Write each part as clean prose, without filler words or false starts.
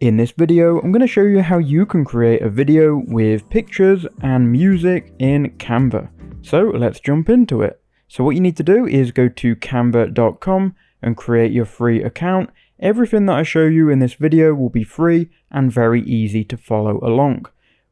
In this video, I'm going to show you how you can create a video with pictures and music in Canva. So let's jump into it. So what you need to do is go to canva.com and create your free account. Everything that I show you in this video will be free and very easy to follow along.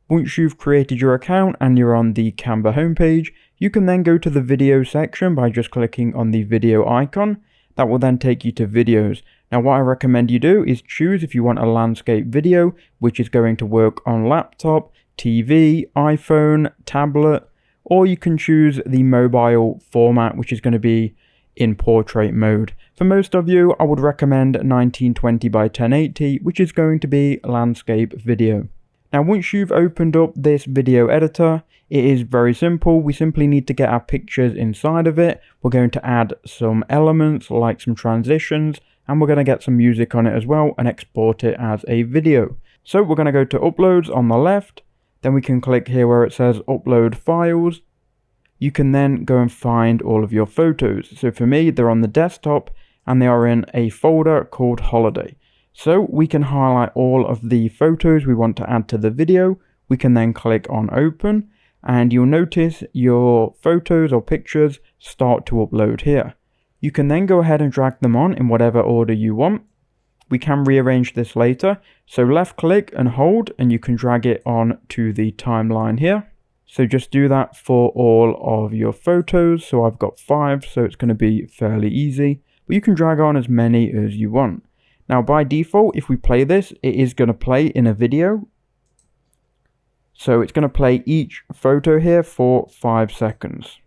Once you've created your account and you're on the Canva homepage, you can then go to the video section by just clicking on the video icon. That will then take you to videos. Now what I recommend you do is choose if you want a landscape video, which is going to work on laptop, TV, iPhone, tablet, or you can choose the mobile format, which is going to be in portrait mode. For most of you, I would recommend 1920 by 1080, which is going to be landscape video. Now once you've opened up this video editor, it is very simple. We simply need to get our pictures inside of it. We're going to add some elements like some transitions, and we're going to get some music on it as well and export it as a video. So we're going to go to uploads on the left, then we can click here where it says upload files. You can then go and find all of your photos. So for me, they're on the desktop and they are in a folder called holiday. So we can highlight all of the photos we want to add to the video. We can then click on open and you'll notice your photos or pictures start to upload here. You can then go ahead and drag them on in whatever order you want. We can rearrange this later. So left click and hold and you can drag it on to the timeline here. So just do that for all of your photos. So I've got 5, so it's going to be fairly easy. But you can drag on as many as you want. Now by default, if we play this, it is going to play in a video. So it's going to play each photo here for 5 seconds.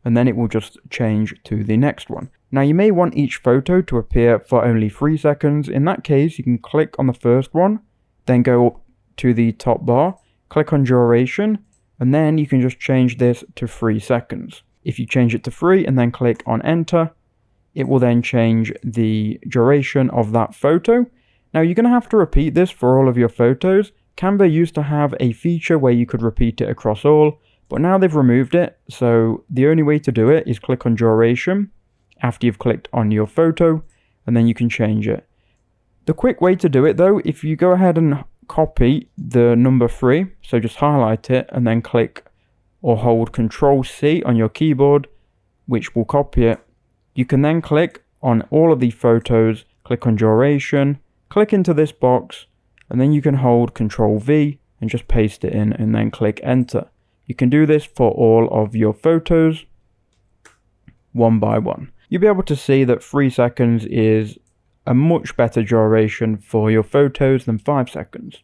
And then it will just change to the next one. Now you may want each photo to appear for only 3 seconds. In that case, you can click on the first one, then go up to the top bar, click on duration, and then you can just change this to 3 seconds. If you change it to 3 and then click on enter, it will then change the duration of that photo. Now you're going to have to repeat this for all of your photos. Canva used to have a feature where you could repeat it across all, but now they've removed it. So the only way to do it is click on duration after you've clicked on your photo, and then you can change it. The quick way to do it though, if you go ahead and copy the number 3, so just highlight it and then click or hold Ctrl+C on your keyboard, which will copy it. You can then click on all of the photos, click on duration, click into this box, and then you can hold Ctrl+V and just paste it in and then click enter. You can do this for all of your photos one by one. You'll be able to see that 3 seconds is a much better duration for your photos than 5 seconds.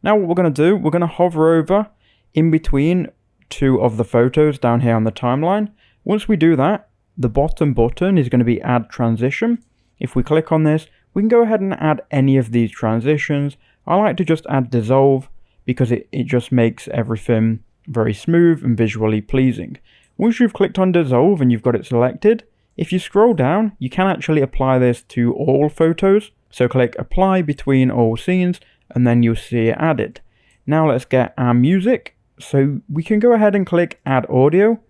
Now what we're going to do, we're going to hover over in between 2 of the photos down here on the timeline. Once we do that, the bottom button is going to be add transition. If we click on this, we can go ahead and add any of these transitions. I like to just add dissolve because it just makes everything very smooth and visually pleasing. Once you've clicked on dissolve and you've got it selected, if you scroll down, you can actually apply this to all photos. So click apply between all scenes and then you'll see it added. Now let's get our music. So we can go ahead and click add audio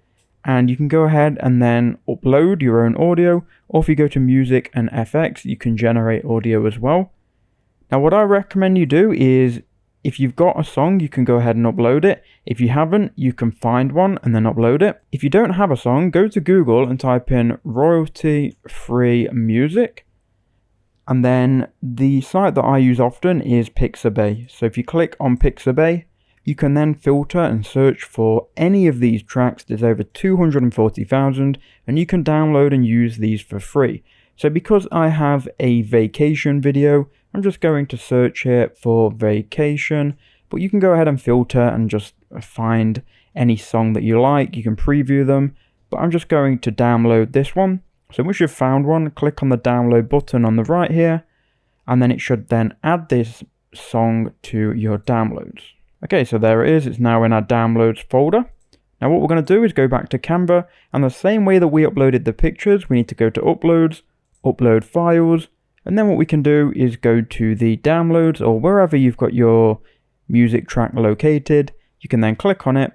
and you can go ahead and then upload your own audio, or if you go to music and FX, you can generate audio as well. Now what I recommend you do is if you've got a song, you can go ahead and upload it. If you haven't, you can find one and then upload it. If you don't have a song, go to Google and type in royalty-free music. And then the site that I use often is Pixabay. So if you click on Pixabay, you can then filter and search for any of these tracks. There's over 240,000 and you can download and use these for free. So because I have a vacation video, I'm just going to search here for vacation, but you can go ahead and filter and just find any song that you like. You can preview them, but I'm just going to download this one. So once you've found one, click on the download button on the right here, and then it should then add this song to your downloads. Okay, so there it is. It's now in our downloads folder. Now what we're going to do is go back to Canva, and the same way that we uploaded the pictures, we need to go to uploads, upload files, and then what we can do is go to the downloads or wherever you've got your music track located. You can then click on it,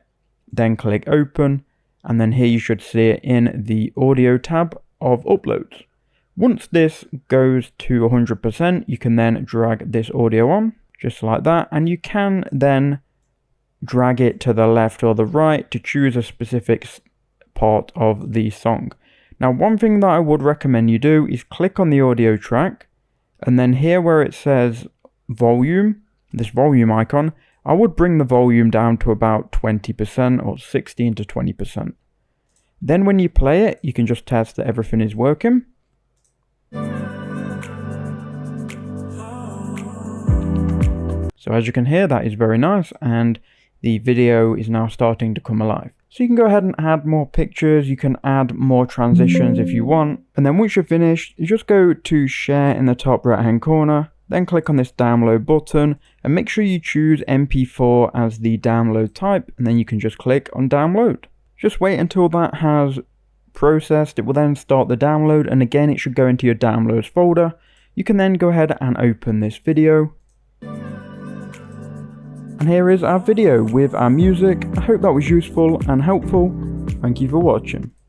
then click open, and then here you should see it in the audio tab of uploads. Once this goes to 100%, you can then drag this audio on, just like that, and you can then drag it to the left or the right to choose a specific part of the song. Now, one thing that I would recommend you do is click on the audio track, and then here where it says volume, this volume icon, I would bring the volume down to about 20% or 16 to 20%. Then when you play it, you can just test that everything is working. So as you can hear, that is very nice, and the video is now starting to come alive. So you can go ahead and add more pictures, you can add more transitions if you want, and then once you're finished, you just go to share in the top right hand corner, then click on this download button, and make sure you choose MP4 as the download type, and then you can just click on download. Just wait until that has processed, it will then start the download, and again it should go into your downloads folder. You can then go ahead and open this video. And here is our video with our music. I hope that was useful and helpful. Thank you for watching.